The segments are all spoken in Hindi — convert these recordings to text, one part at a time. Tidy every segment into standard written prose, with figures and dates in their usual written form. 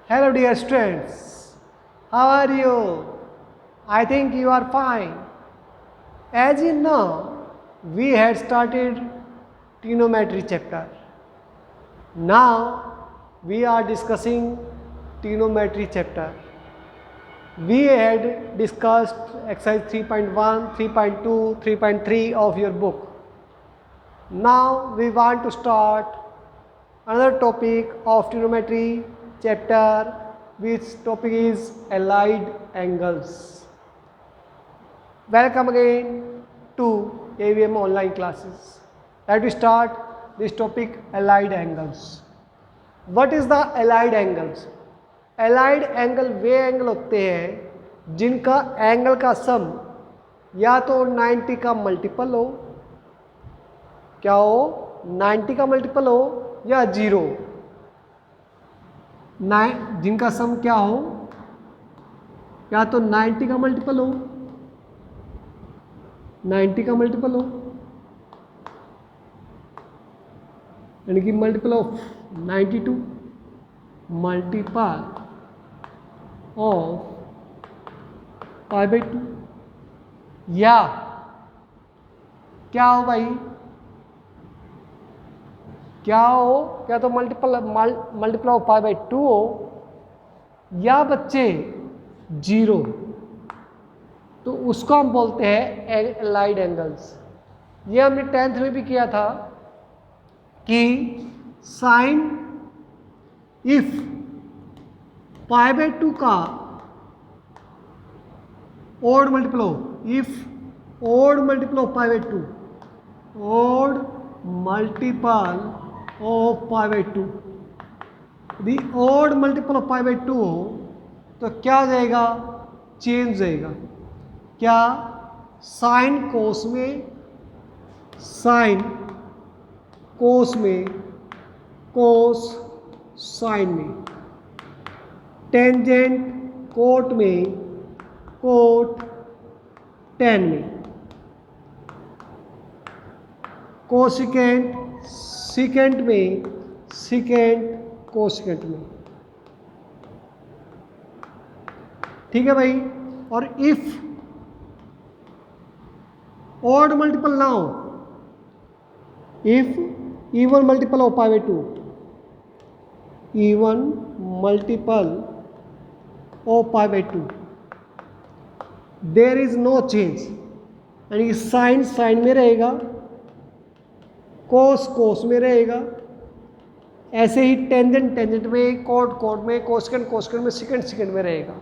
Hello dear students, how are you? I think you are fine. As you know, we had started trigonometry chapter. Now we are discussing trigonometry chapter. We had discussed exercise 3.1, 3.2, 3.3 of your book. Now we want to start another topic of trigonometry chapter, which topic is allied angles. Welcome again to AVM online classes. Let us start this topic, allied angles. What is the allied angles? allied angle way angle होते हैं जिनका एंगल का सम या तो 90 का मल्टीपल हो, क्या हो, 90 का मल्टीपल हो या 0, जिनका सम क्या हो, या तो 90 का मल्टीपल हो, 90 का मल्टीपल हो, यानी कि मल्टीपल ऑफ 92 मल्टीपल ऑफ π/2, या क्या हो भाई, क्या हो, क्या तो मल्टीपल ऑफ π/2 हो या बच्चे 0, तो उसको हम बोलते हैं एलाइड एंगल्स। ये हमने 10th में भी किया था कि साइन इफ π/2 का ओड मल्टीपल हो, if odd multiple of π/2, odd multiple of π/2, यदि ओड मल्टीपल ऑफ π/2 हो तो क्या हो जाएगा, चेंज हो जाएगा, क्या, साइन कोस में, साइन कोस में, कोस साइन में, टेंजेंट कोट में, कोट टेन में, कोसिकेंट सिकेंट में, सिकेंट कोसिकेंट में। ठीक है भाई। और इफ ऑड मल्टीपल ना हो, if even multiple of π/2, even multiple of π/2, there is no change, यानी साइन साइन में रहेगा, कोस कोस में रहेगा, ऐसे ही टेंजेंट टेंजेंट में, कोट कोट में, कोसेकेंट कोसेकेंट में, सिकेंट सिकेंट में रहेगा।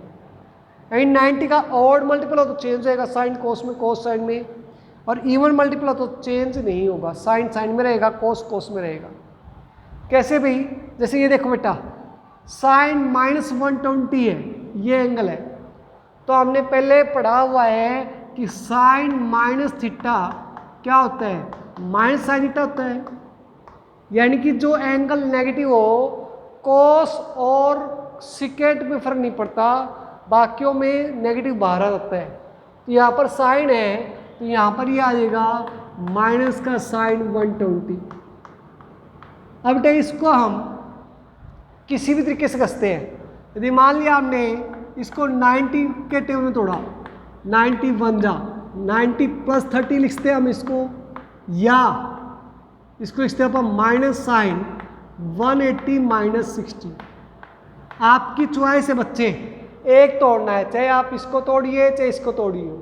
यानी 90 का ऑड मल्टीपल हो तो चेंज होएगा, साइन कोस में, कोस साइन में, और इवन मल्टीपल हो तो चेंज नहीं होगा, साइन साइन में रहेगा, कोस कोस में रहेगा। कैसे भाई, जैसे ये देखो बेटा, साइन -120 है, ये एंगल है, तो हमने पहले पढ़ा हुआ है कि साइन माइनस थीटा क्या होता है, माइनस साइन थीटा होता है, यानी कि जो एंगल नेगेटिव हो, कोस और सिकेंट में फर्क नहीं पड़ता, बाकियों में नेगेटिव बाहर आ जाता है। तो यहाँ पर साइन है तो यहाँ पर ये आ जाएगा माइनस का साइन 120। अब बेटा इसको हम किसी भी तरीके से कसते हैं। यदि मान लिया हमने इसको 90 के टेबल में तोड़ा, 91 जा 90 + 30 लिखते हैं हम इसको, या इसको लिखते हैं अपन माइनस साइन 180 - 60। आपकी चॉइस है बच्चे, एक तोड़ना है, चाहे आप इसको तोड़िए चाहे इसको तोड़िए,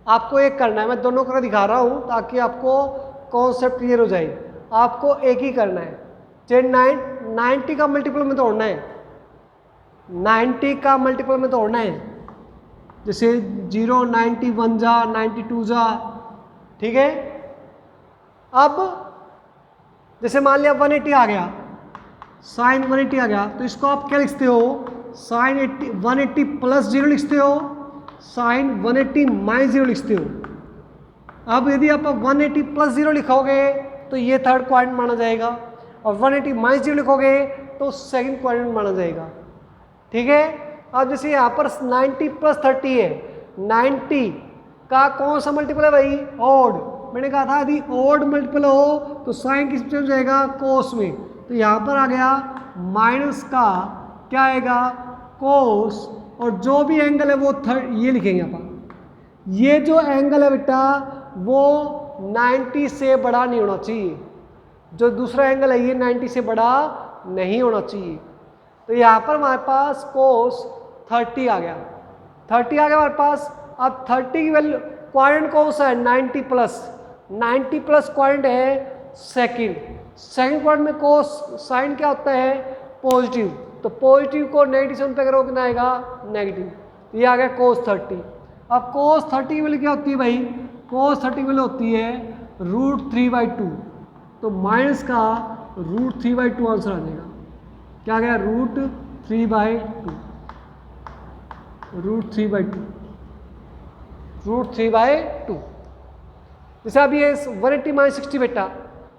आपको एक करना है। मैं दोनों का दिखा रहा हूँ ताकि आपको कॉन्सेप्ट क्लियर हो जाए। आपको एक ही करना है, चाहे 90 का मल्टीपल में तोड़ना है, 90 का मल्टीपल में तोड़ना है, जैसे 0 91 जा 92 जा, ठीक है। अब जैसे मान लिया 180 आ गया, साइन 180 आ गया, तो इसको आप क्या लिखते हो, साइन 180 + 0 लिखते हो, साइन 180 - 0 लिखते हो। अब यदि आप 180 + 0 लिखोगे तो ये थर्ड क्वाड्रेंट माना जाएगा, और 180 - 0 लिखोगे तो सेकंड क्वाड्रेंट माना जाएगा। ठीक है। अब जैसे यहाँ पर 90 + 30 है, 90 का कौन सा मल्टीपल है भाई, ऑड। मैंने कहा था यदि ऑड मल्टीपल हो तो साइन किस में हो जाएगा, कोस में। तो यहाँ पर आ गया माइनस का क्या आएगा कोस, और जो भी एंगल है वो ये लिखेंगे अपन। ये जो एंगल है बेटा वो 90 से बड़ा नहीं होना चाहिए, जो दूसरा एंगल है ये 90 से बड़ा नहीं होना चाहिए। तो यहाँ पर हमारे पास कोस 30 आ गया, 30 आ गया हमारे पास। अब 30 की वैल्यू क्वाड्रेंट कौन सा है 90 प्लस, 90 प्लस क्वाड्रेंट है सेकंड, सेकंड क्वाड्रेंट में कोस साइन क्या होता है पॉजिटिव, तो पॉजिटिव को नेगेटिव से पे करो कितना आएगा नेगेटिव, तो ये आ गया कोस 30। अब कोस 30 की वैल्यू क्या होती है भाई, कोस 30 की वैल्यू होती है √3/2, तो माइनस का √3/2 आंसर आ जाएगा। क्या आ गया √3/2, √3/2। जैसे अब ये 180 - 60 बेटा,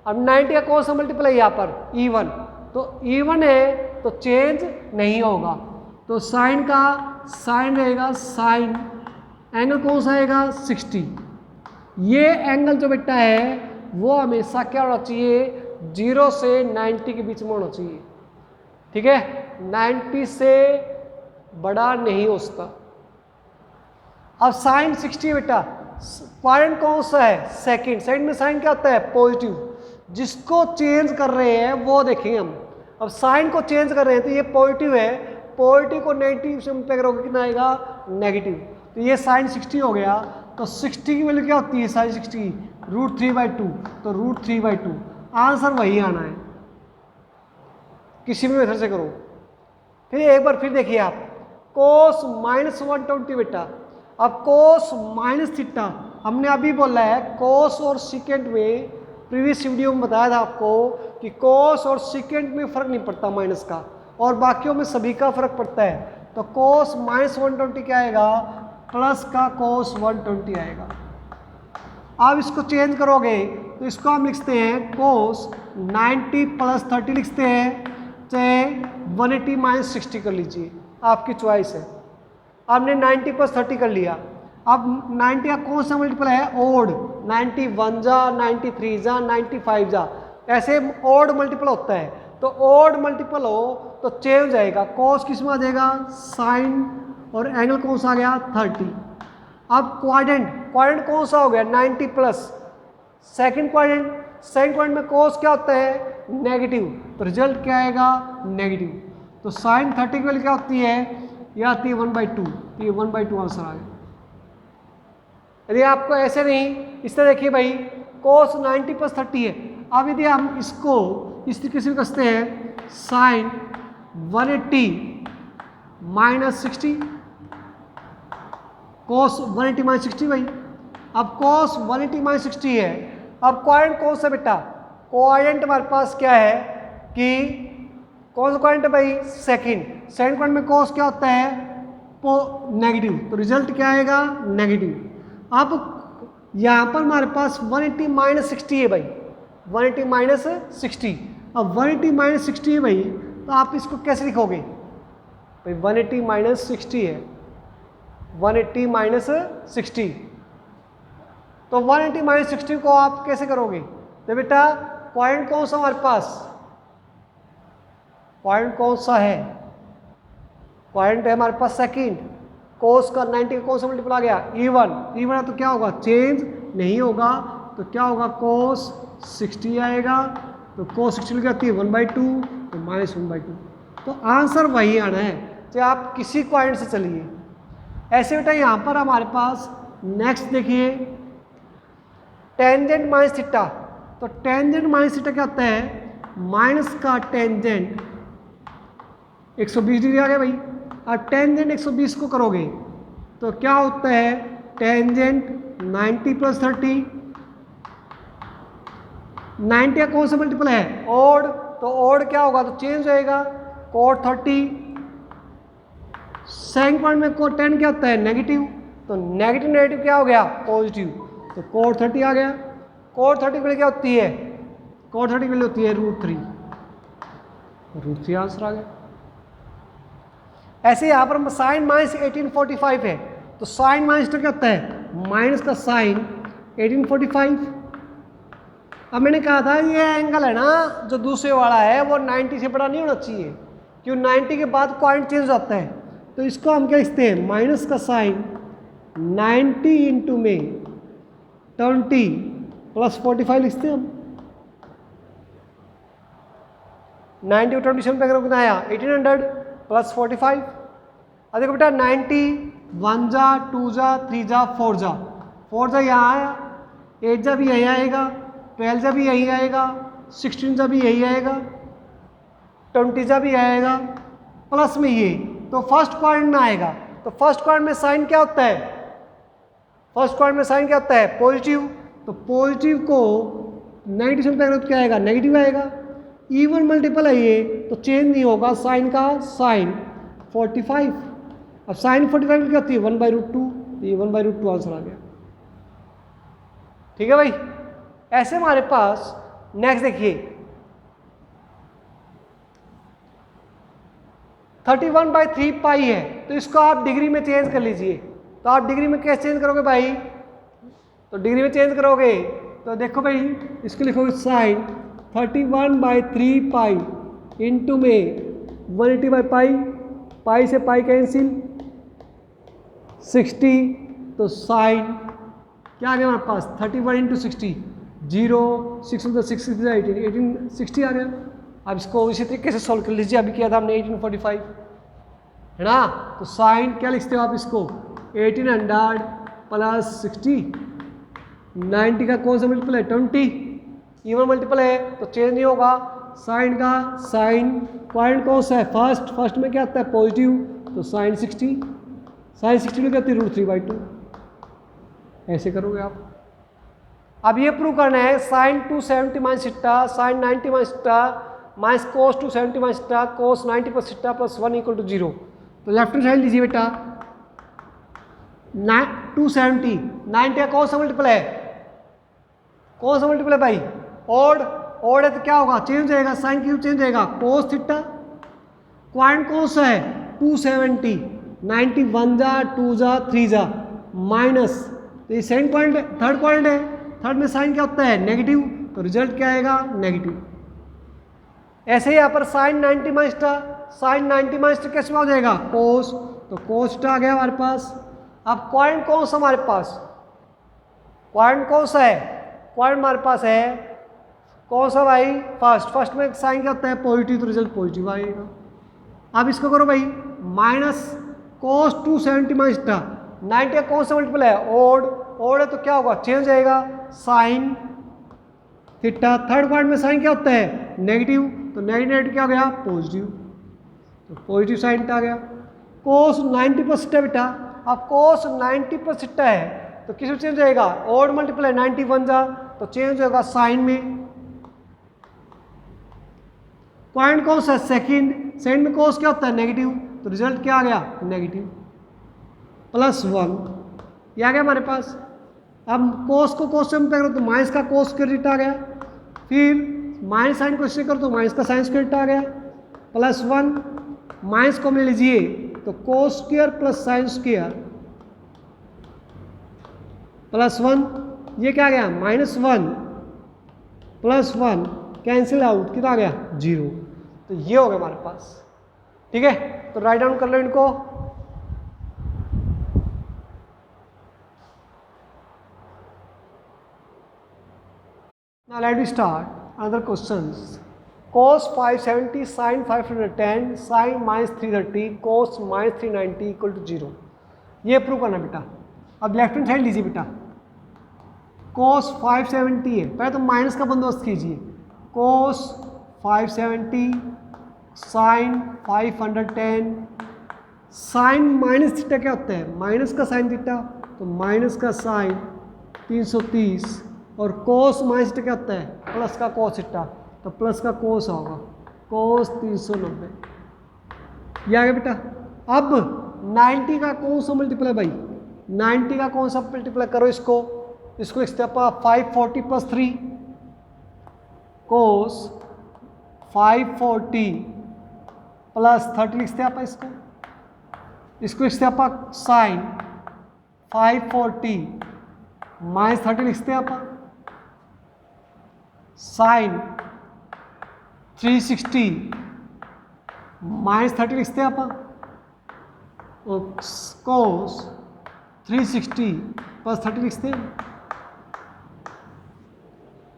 अब 90 का कौन सा मल्टीपल है यहाँ पर E1, तो E1 है तो चेंज नहीं होगा, तो साइन का साइन रहेगा, साइन एंगल कौन सा आएगा 60। ये एंगल जो बेटा है वो हमेशा क्या होना चाहिए 0 से 90 के बीच में होना चाहिए, ठीक है, 90 से बड़ा नहीं हो सकता। अब साइन 60 बेटा, क्वाड्रेंट कौन सा है सेकंड, सेकंड में साइन क्या होता है पॉजिटिव, जिसको चेंज कर रहे हैं वो देखेंगे हम। अब साइन को चेंज कर रहे हैं तो ये पॉजिटिव है, पॉजिटिव को नेगेटिव से पे करोगे कितना आएगा नेगेटिव, तो ये साइन 60 हो गया। तो 60 की वैल्यू क्या होती है साइन 60 √3/2, तो √3/2 आंसर वही आना है, किसी भी मेथड से करो। फिर एक बार फिर देखिए आप कोस -120 बेटा, अब कोस -θ हमने अभी बोला है, कोस और सिकेंट में प्रीवियस वीडियो में बताया था आपको कि कोस और सिकेंट में फर्क नहीं पड़ता माइनस का, और बाकियों में सभी का फर्क पड़ता है। तो कोस -120 क्या आएगा प्लस का कोस 120 आएगा। अब इसको चेंज करोगे तो इसको हम लिखते हैं कोस 90 + 30 लिखते हैं, चाहे 180 - 60 कर लीजिए, आपकी चॉइस है। आपने 90 + 30 कर लिया। अब 90 का कौन सा मल्टीपल है ओड, 91 जा 93 जा 95 जा, ऐसे ओड मल्टीपल होता है, तो ओड मल्टीपल हो तो चेंज हो जाएगा, कोस किस में आ जाएगा साइन, और एंगल कौन सा आ गया 30। अब क्वाड्रेंट, क्वाड्रेंट कौन सा हो गया 90 plus second quadrant, second quadrant में कोस क्या होता है नेगेटिव, तो रिजल्ट क्या आएगा नेगेटिव। तो साइन 30 की वैल्यू क्या होती है, यह आती है 1/2, ये 1/2 आंसर आ गया। यदि आपको ऐसे नहीं, इस तरह देखिए भाई कोस 90 + 30 है। अब यदि हम इसको इस तरीके से कसते हैं साइन 180 - 60, कोस 180 - 60 भाई, अब कोस 180 - 60 है। अब क्वाड्रेंट कौन सा बेटा, क्वाड्रेंट हमारे पास क्या है कि कौन सा क्वाड्रेंट है भाई सेकंड, सेकंड क्वाड्रेंट में कोस क्या होता है नेगेटिव, तो रिजल्ट क्या आएगा नेगेटिव। अब यहाँ पर हमारे पास 180 - 60 है भाई, 180 - 60, अब 180 - 60 है भाई, तो आप इसको कैसे लिखोगे भाई 180 - 60 है, 180 - 60, तो 180 - 60 को आप कैसे करोगे, तो बेटा क्वाड्रेंट कौन सा हमारे पास, क्वाड्रेंट कौन सा है, क्वाड्रेंट है हमारे पास सेकंड, कोस का 90 का कौन सा मल्टीपल आ गया E1, E1 तो क्या होगा चेंज नहीं होगा, तो क्या होगा कोस 60 आएगा, तो कोस 60 क्या आती है 1/2, तो -1/2, तो आंसर वही आना है, चाहे आप किसी क्वाड्रेंट से चलिए। ऐसे बेटा यहाँ पर हमारे पास नेक्स्ट देखिए टेंजेंट -θ, तो टेंजेंट -θ क्या होता है माइनस का टेंजेंट 120 डिग्री आ गया भाई। अब टेंजेंट 120 को करोगे तो क्या होता है टेंजेंट 90 + 30, 90 का कौन सा मल्टीपल है ओड, तो ओड क्या होगा तो चेंज होएगा कोड 30, सेकंड पॉइंट में कोड 10 क्या होता है नेगेटिव, तो नेगेटिव नेगेटिव क्या हो गया पॉजिटिव, तो कोड 30 आ गया। कोड 30 के लिए क्या होती है, कोड 30 के लिए होती है √3, √3 आंसर आ गया। ऐसे यहाँ पर साइन -1845 है, तो साइन माइनस क्या होता है माइनस का साइन 1845। अब मैंने कहा था ये एंगल है ना जो दूसरे वाला है वो 90 से बड़ा नहीं होना चाहिए, क्यों 90 के बाद पॉइंट चेंज होता है। तो इसको हम क्या लिखते हैं, माइनस का साइन 90 इंटू में 20 प्लस 45 लिखते हैं हम। 90 और 27 पे अगर कितना आया 1800 प्लस 45। अब देखो बेटा 90 1 जा 2 जा 3 जा 4 जा, 4 जा यहाँ आया, 8 जा भी यही आएगा, 12 जा भी यही आएगा, 16 जा भी यही आएगा, 20 जा भी आएगा, प्लस में ये, तो फर्स्ट क्वाड्रेंट में आएगा। तो फर्स्ट क्वाड्रेंट में साइन क्या होता है, फर्स्ट क्वाड्रेंट में साइन क्या होता है, पॉजिटिव। तो पॉजिटिव को नेगेटिव पे अगर क्या आएगा, नेगेटिव आएगा। इवन मल्टीपल है ये तो चेंज नहीं होगा साइन का, साइन 45। अब साइन 45 क्या होती है 1/√2, ये 1/√2 आंसर आ गया। ठीक है भाई, ऐसे हमारे पास नेक्स्ट देखिए 31/3 पाई है, तो इसको आप डिग्री में चेंज कर लीजिए। तो आप डिग्री में कैसे चेंज करोगे भाई, तो डिग्री में चेंज करोगे तो देखो भाई इसको लिखोगे साइन 31/3 पाई इंटू में 180/पाई, पाई से पाई कैंसिल 60, तो साइन क्या आ गया हमारे पास 31 इंटू 60 0, 6 18 60 आ गया। अब इसको इसी तरीके से सॉल्व कर लीजिए, अभी किया था हमने 1845 है ना। तो साइन क्या लिखते हो आप इसको 1800 प्लस 60, 90 का कौन सा मल्टीपल है 20, इवन मल्टीपल है तो चेंज नहीं होगा। साइन का साइन पॉइंट कौन सा है फर्स्ट, फर्स्ट में क्या आता है पॉजिटिव, तो साइन 60, साइन 60 में क्या आती है √3/2। ऐसे करोगे आप। अब ये प्रूव करना है sine 270 minus theta, sine 90 minus theta minus cos 270 minus theta, cos 90 plus theta plus 1 equal to 0। तो लेफ्ट हैंड साइड लीजिए बेटा 270, 90 का कौन सा मल्टीपल है, कौन सा मल्टीपल है भाई ऑड, ऑड है तो क्या होगा चेंज जाएगा, साइन क्यूब चेंज जाएगा, कोस थीटा क्वाड्रेंट कौन सा है 270, 90 1 जा 2 जा 3 जा माइनस, तो ये सेकंड पॉइंट थर्ड पॉइंट है, थर्ड में साइन क्या होता है नेगेटिव, तो रिजल्ट क्या आएगा नेगेटिव। ऐसे ही यहाँ पर साइन 90 माइनस टा, साइन 90 माइनस टा कैसे हो जाएगा कोस, तो कोस टा आ गया हमारे पास। अब क्वाड्रेंट कौन सा हमारे पास, क्वाड्रेंट कौन सा है, क्वाड्रेंट हमारे पास है कौन सा भाई फर्स्ट, फर्स्ट में साइन क्या होता है पॉजिटिव, तो रिजल्ट पॉजिटिव आएगा। अब इसको करो भाई माइनस कोस 270 माइनस टा, 90 का कौन सा मल्टीपल है ओड, ओड है तो क्या होगा चेंज जाएगा साइन थीटा, थर्ड क्वाड्रेंट में साइन क्या होता है नेगेटिव, तो नेगेटिव क्या हो गया पॉजिटिव, तो पॉजिटिव साइन आ गया। कोस 90 प्लस थीटा बेटा, अब कोस 90 प्लस थीटा है तो किस में चेंज जाएगा, ओड मल्टीपल है 90 1 जा तो चेंज होगा साइन में। पॉइंट कौन सा सेकंड, सेकंड में कोस क्या होता है नेगेटिव, तो रिजल्ट क्या आ गया नेगेटिव प्लस 1, ये आ गया हमारे पास। अब कोस को कोस से करो तो माइनस का कोस स्क्वायर आ गया, फिर माइनस साइन को इससे करो तो माइनस का साइन स्क्वायर आ गया प्लस 1, माइनस को ले लीजिए तो cos square plus sine square plus 1, ये क्या आ गया -1 प्लस 1 कैंसिल आउट कितना आ गया 0, तो ये हो गया हमारे पास। ठीक है, तो राइट डाउन कर लो इनको। Now let me start another questions. Cos 570, sin 510, sin -330, cos -390 equal to 0। ये प्रूव करना बेटा। अब लेफ्ट हैंड साइड लीजिए बेटा, cos 570 है, पहले तो माइनस का बंदोबस्त कीजिए, cos 570 sin 510, sine minus theta क्या होता है माइनस का साइन थीटा, तो माइनस का साइन 330, और कोस माइनस थीटा क्या होता है प्लस का कोस थीटा, तो प्लस का कोस होगा कोस 390, ये आ गया बेटा। अब 90 का कौन सा मल्टीपल है भाई, 90 का कौन सा मल्टीपल करो इसको, इसको लिखते हैं 540 प्लस 3 कोस 540 प्लस 30 लिखते हैं आप इसको, इसको लिखते हैं आप साइन 540 माइनस 30 लिखते हैं आप साइन 360 -30 लिखते हैं आप, और cos 360 प्लस 30 लिखते हैं।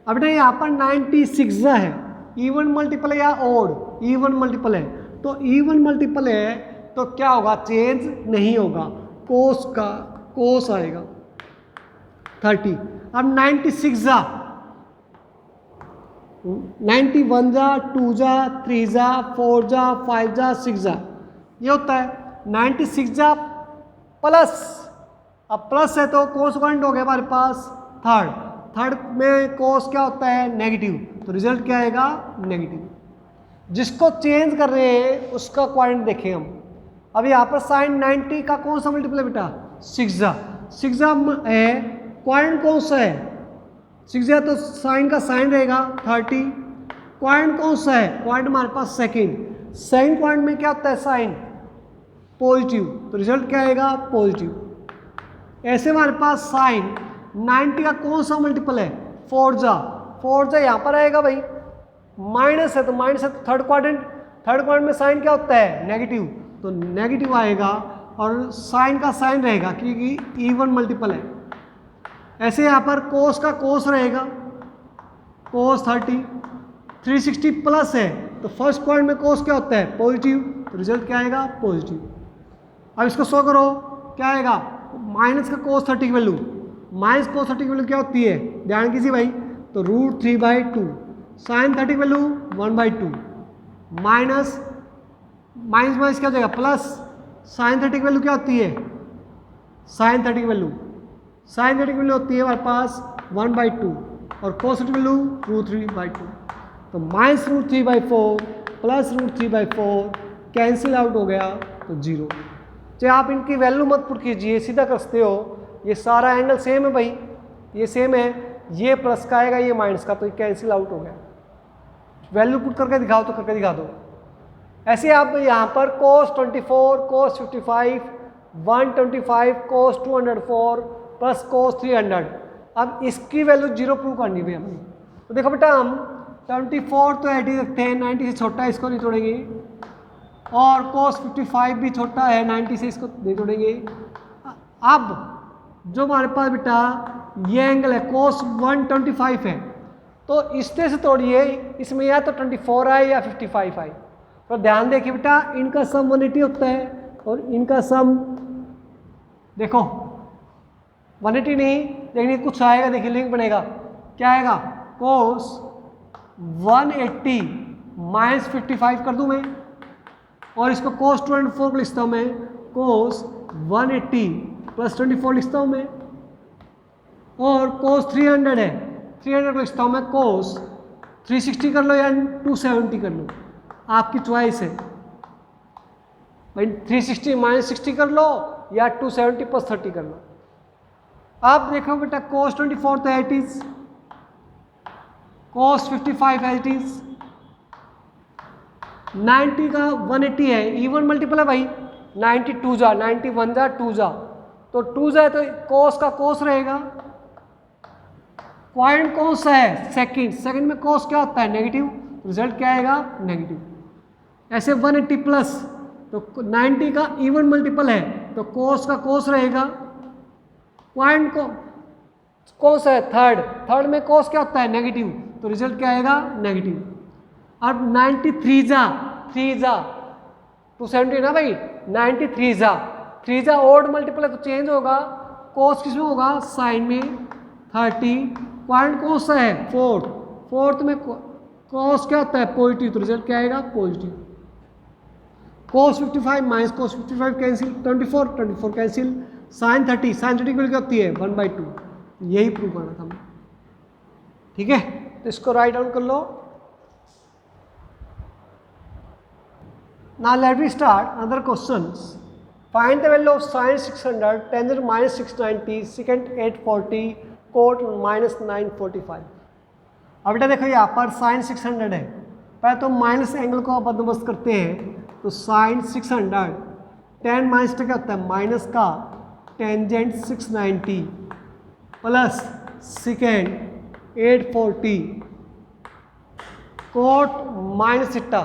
अब बेटा यहाँ पर 96 है, इवन मल्टीपल है या ओड? इवन मल्टीपल है, तो इवन मल्टीपल है तो क्या होगा, चेंज नहीं होगा, कोस का कोस आएगा 30। अब 96 जा, 91 जा, 2 जा, 3 जा, 4 जा, 5 जा, 6 जा, ये होता है 96 जा प्लस, अब प्लस है तो कोस क्वांट हो गया हमारे पास थर्ड, थर्ड में कोस क्या होता है, नेगेटिव, तो रिजल्ट क्या आएगा, नेगेटिव। जिसको चेंज कर रहे हैं उसका क्वांट देखें हम। अब यहाँ पर साइन 90 का कौन सा मल्टीपल है बेटा, 6 जा, 6 जा है, क्वांट कौन सा है, 6 जा तो साइन का साइन रहेगा 30, क्वांट कौन सा है, क्वांट हमारे पास सेकंड, सेकंड क्वांट में क्या होता है साइन पॉजिटिव, तो रिजल्ट क्या आएगा, पॉजिटिव। ऐसे हमारे पास साइन 90 का कौन सा मल्टीपल है, 4 जा, 4 जा यहाँ पर आएगा भाई, माइनस है तो माइनस है, तो थर्ड क्वाड्रेंट में साइन क्या होता है, नेगेटिव, तो नेगेटिव आएगा और साइन का साइन रहेगा क्योंकि इवन मल्टीपल है। ऐसे यहाँ पर कोस का कोस रहेगा, कोस 30, 360 प्लस है तो फर्स्ट क्वाड्रेंट में कोस क्या होता है, पॉजिटिव, तो रिजल्ट क्या आएगा, पॉजिटिव। अब इसको सो करो, क्या आएगा, माइनस का कोस 30 की वैल्यू, माइनस कोस 30 की वैल्यू क्या होती है, ध्यान कीजिए भाई, तो √3/2, साइन 30 की वैल्यू 1/2, माइनस माइनस माइनस क्या हो जाएगा, प्लस साइन 30 की वैल्यू क्या होती है, साइन 30 की वैल्यू, साइन 30 की वैल्यू होती है हमारे पास 1/2 और कोस 30 की वैल्यू √3/2, तो माइनस √3/4 प्लस √3/4 कैंसिल आउट हो गया तो 0। चाहे आप इनकी वैल्यू मत पुट कीजिए, सीधा कर सकते हो, ये सारा एंगल सेम है भाई, ये सेम है, ये प्लस का आएगा ये माइनस का, तो ये कैंसिल आउट हो गया। वैल्यू पुट करके दिखाओ तो करके दिखा दो। ऐसे आप यहाँ पर cos 24, cos 55, 125, cos 204 plus cos 300, अब इसकी वैल्यू 0 प्रूव करनी है हमें। तो देखो बेटा हम 24 तो एड ही रखते हैं, 90 से छोटा है इसको नहीं छोड़ेंगे, और cos 55 भी छोटा है 90 से, इसको नहीं छोड़ेंगे। अब जो हमारे पास बेटा ये एंगल है cos 125 है, तो इससे से तोड़िए, इसमें या तो 24 आए या 55 आए, तो ध्यान देखिए बेटा इनका सम 180 होता है और इनका सम देखो 180 नहीं, लेकिन कुछ आएगा, देखिए लिंक बनेगा, क्या आएगा, cos 180 माइनस 55 कर दूं मैं, और इसको cos 24 लिखता हूँ मैं, cos 180 प्लस 24 लिखता हूँ मैं, और cos 300 है, 300 को लिखता हूँ मैं cos 360 कर लो या 270 कर लो, आपकी चॉइस है भाई, 360 माइनस 60 कर लो या 270 प्लस 30 कर लो। आप देखो बेटा cos 24 तो एट इज, cos 55 एट इज, 90 का 180 है, इवन मल्टीपल है भाई, 92 जा, 91 जा, 2 जा, तो 2 जा तो cos का cos रहेगा, पॉइंट कौन सा है, सेकंड, सेकंड में cos क्या होता है, नेगेटिव, रिजल्ट क्या आएगा, नेगेटिव। ऐसे 180 प्लस, तो 90 का इवन मल्टीपल है तो cos का cos रहेगा, पॉइंट को कौन सा है, थर्ड, थर्ड में cos क्या होता है, नेगेटिव, तो रिजल्ट क्या आएगा, नेगेटिव। अब 93 जा, 3 जा, 270 ना भाई, 93 जा, 3 जा ओड मल्टीपल है तो चेंज होगा, cos किसमें होगा, साइन में 30, पॉइंट कौन सा है, फोर्थ, फोर्थ में cos क्या होता है, पॉजिटिव, तो रिजल्ट क्या आएगा, positive. cos 55 minus cos 55 cancel, 24 cancel, sine 30, sine 30 की वैल्यू क्या होती है, 1/2, यही प्रूव करना था हमें, ठीक है। तो इसको राइट डाउन कर लो। Now let me start another questions. Find the value of sin 600, tangent minus 690, secant 840, cot minus 945. अब बेटा देखो यहाँ पर sin 600 है, पहले तो माइनस एंगल को बंदोबस्त करते हैं, तो sin 600 tan माइनस क्या होता है, माइनस का tangent 690 plus second 840 cot minus theta,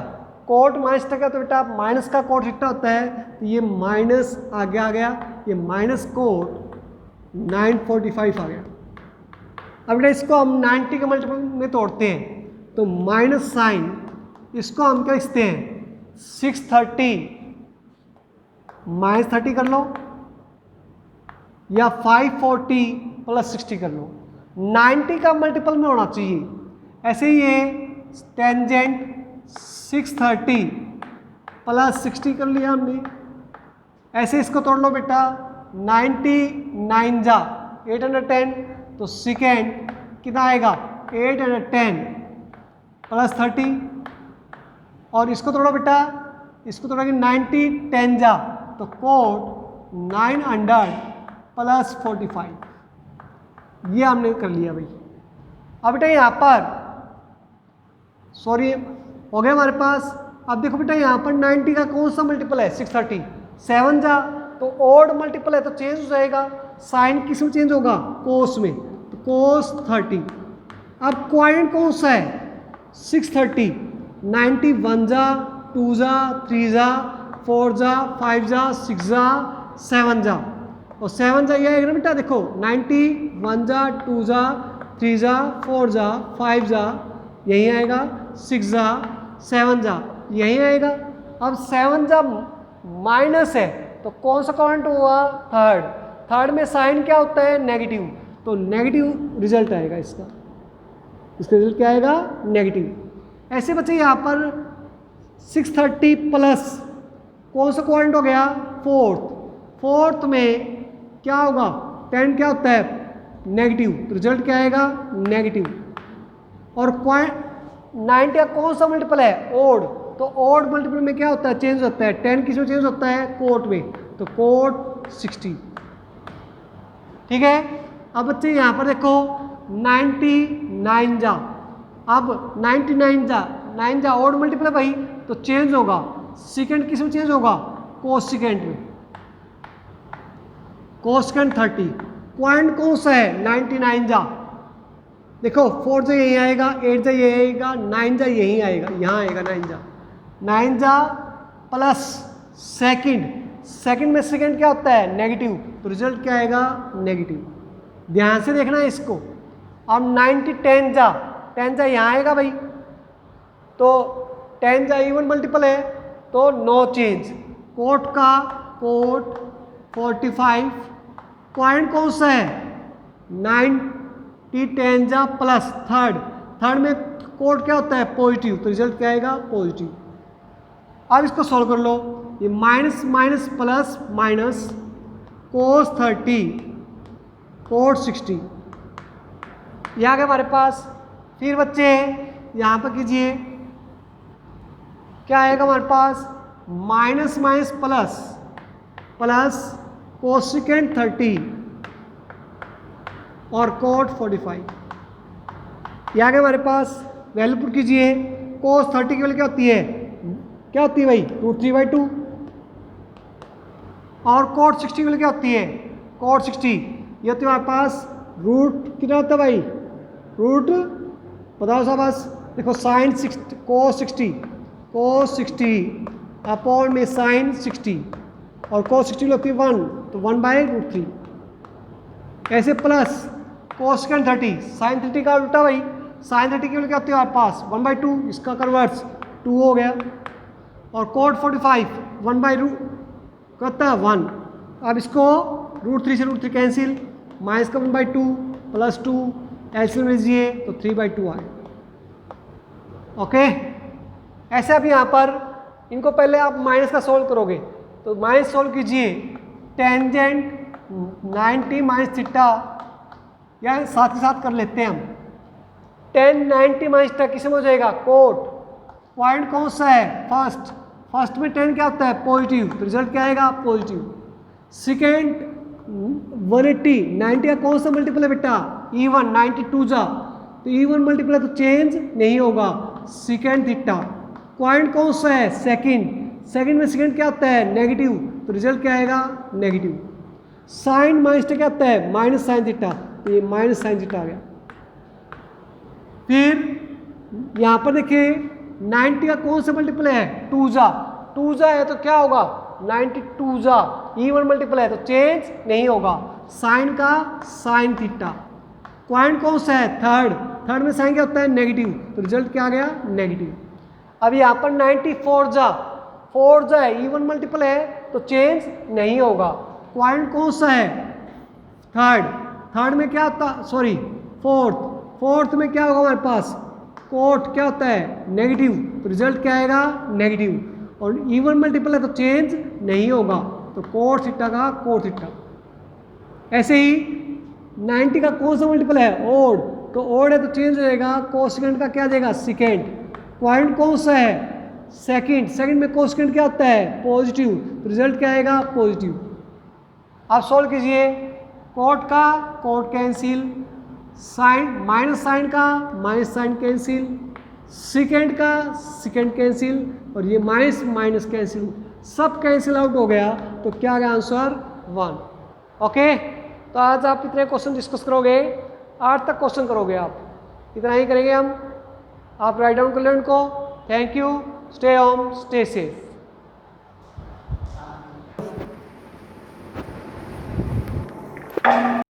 cot minus theta, तो बेटा माइनस का कोट थीटा होता है, तो ये माइनस आगे आ गया, ये माइनस कोट 945 आ गया। अब बेटा इसको हम 90 के मल्टीपल में तोड़ते हैं, तो माइनस साइन इसको हम क्या लिखते हैं 630 माइनस 30 कर लो, या 540 प्लस 60 कर लो, 90 का मल्टीपल में होना चाहिए। ऐसे ही ये टेंजेंट 630 प्लस 60 कर लिया हमने। ऐसे इसको तोड़ लो बेटा, 99 जा 810, तो सेकेंड कितना आएगा 810 प्लस 30, और इसको तोड़ो बेटा, इसको तोड़ोगे 90 10 जा, तो कोट 900 प्लस 45, ये हमने कर लिया भाई। अब बेटा यहाँ पर सॉरी हो गया हमारे पास। अब देखो बेटा यहाँ पर 90 का कौन सा मल्टीपल है 630, 7 जा, तो ओड मल्टीपल है तो चेंज हो जाएगा, साइन किस में चेंज होगा कोस में, तो कोस 30। अब क्वाड्रेंट कौन सा है 630, 90 1 जा 2 जा 3 जा 4 जा 5 जा 6 जा 7 जा, और 7 जा ये आएगा ना बेटा, देखो 90 1 जा 2 जा 3 जा 4 जा 5 जा यही आएगा, 6 जा 7 जा यही आएगा। अब 7 जा माइनस है तो कौन सा क्वाड्रेंट हुआ थर्ड, थर्ड में साइन क्या होता है नेगेटिव, तो नेगेटिव रिजल्ट आएगा इसका, इसका रिजल्ट क्या आएगा नेगेटिव। ऐसे बच्चे यहाँ पर 630 प्लस कौन सा क्वाड्रेंट हो गया फोर्थ, फोर्थ में क्या होगा 10 क्या होता है नेगेटिव, तो रिजल्ट क्या आएगा नेगेटिव। और 90 का कौन सा मल्टीपल है ओड, तो ओड मल्टीपल में क्या होता है चेंज होता है, 10 किस में चेंज होता है कोट में, तो कोट 60। ठीक है। अब बच्चे यहाँ पर देखो 99 जा, अब 99 जा 9 जा ओड मल्टीपल है भाई, तो चेंज होगा सेकेंड किस में चेंज होगा कोस सेकेंड में, कोस सेकेंड 30। पॉइंट कौन सा है 99 जा, देखो 4 जा यही आएगा, 8 जा यही आएगा, 9 जा यही आएगा, यहाँ आएगा 9 जा, 9 जा प्लस सेकंड, सेकंड में सेकंड क्या होता है नेगेटिव, तो रिजल्ट क्या आएगा नेगेटिव। ध्यान से देखना है इसको। अब 90 10 जा, 10 जा यहाँ आएगा भाई, तो 10 जा इवन मल्टीपल है तो नो चेंज, कोट का कोट 45। पॉइंट कौन सा है 90 10 जा प्लस थर्ड, थर्ड में कोट क्या होता है पॉजिटिव, तो रिजल्ट क्या आएगा पॉजिटिव। अब इसको सॉल्व कर लो, ये minus minus plus minus cos 30 cot 60 ये आ गया हमारे पास। फिर बच्चे यहाँ पर कीजिए क्या आएगा हमारे पास minus minus plus plus cosecant 30 और कोट 45 ये आ गया हमारे पास। वैल्यू पुट कीजिए, कोस 30 की वैल्यू क्या होती है, क्या होती है भाई √3/2, और कोट 60 की वैल्यू क्या होती है कोट 60, ये होती है हमारे पास रूट कितना होता है भाई रूट बताओ साहब बस, देखो साइन 60 कोस 60 अपॉन में साइन 60 और कोस 60 होती है 1, तो 1/√3। ऐसे प्लस कोसेकेंट 30 साइन 30 का उल्टा भाई, साइन 30 की वैल्यू क्या होती है हमारे पास 1/2, इसका कन्वर्स 2 हो गया, और कोट 45 1/√1 होता है 1। अब इसको √3 से √3 कैंसिल, माइनस का 1/2 प्लस 2 एलसीएम लीजिए तो 3/2 आए। ओके। ऐसे अब यहाँ पर इनको पहले आप माइनस का सोल्व करोगे, तो माइनस सोल्व कीजिए, टेंजेंट 90 माइनस थीटा, या साथ ही साथ कर लेते हैं हम, 10 90 माइनस थीटा किस में हो जाएगा कोट। पॉइंट कौन सा है फर्स्ट, फर्स्ट में 10 क्या होता है पॉजिटिव, तो रिजल्ट क्या आएगा पॉजिटिव। सेकेंड 180 90 का कौन सा मल्टीपल है बेटा इवन, 92 जा, तो इवन मल्टीपल है तो चेंज नहीं होगा, सेकेंड थीटा। पॉइंट कौन सा है सेकंड, सेकंड में सेकंड क्या होता है नेगेटिव, तो रिजल्ट क्या आएगा नेगेटिव। साइन माइनस क्या होता है माइनस साइन थीटा, तो ये माइनस साइन थीटा आ गया। फिर यहाँ पर देखिए 90 का कौन सा मल्टीपल है? 2 जा है तो क्या होगा? 92 जा। इवन मल्टीपल है तो चेंज नहीं होगा। साइन का साइन थीटा। पॉइंट कौन सा है? थर्ड में साइन क्या होता है? नेगेटिव, तो रिजल्ट क्या आ गया? नेगेटिव। अब यहाँ पर 94 जा, 4 जा है, इवन मल्टीपल है तो चेंज नहीं होगा। पॉइंट कौन सा है? थर्ड में क्या होता? सॉरी फोर्थ में क्या होगा हमारे पास? कोट क्या होता है? नेगेटिव, तो रिजल्ट क्या आएगा? नेगेटिव। और इवन मल्टीपल है तो चेंज नहीं होगा, तो कोट थीटा का कोट थीटा। ऐसे ही 90 का कौन सा मल्टीपल है? ओड, तो ओड है तो चेंज हो जाएगा, कोसेकेंड का क्या जाएगा? सेकेंड। पॉइंट कौन सा है? सेकंड में कोसेकेंड क्या होता है? पॉजिटिव, तो रिजल्ट क्या आएगा? पॉजिटिव। आप सॉल्व कीजिए। कोट का cot cancel, sine minus sine का माइनस साइन कैंसिल, सेकेंड का सेकेंड कैंसिल, और ये माइनस माइनस कैंसिल, सब कैंसिल आउट हो गया, तो क्या आ गया आंसर? 1। ओके, तो आज आप कितने क्वेश्चन डिस्कस करोगे? 8 तक क्वेश्चन करोगे आप, इतना ही करेंगे हम। आप राइट डाउन कर लें उनको। Thank you, stay home, stay safe.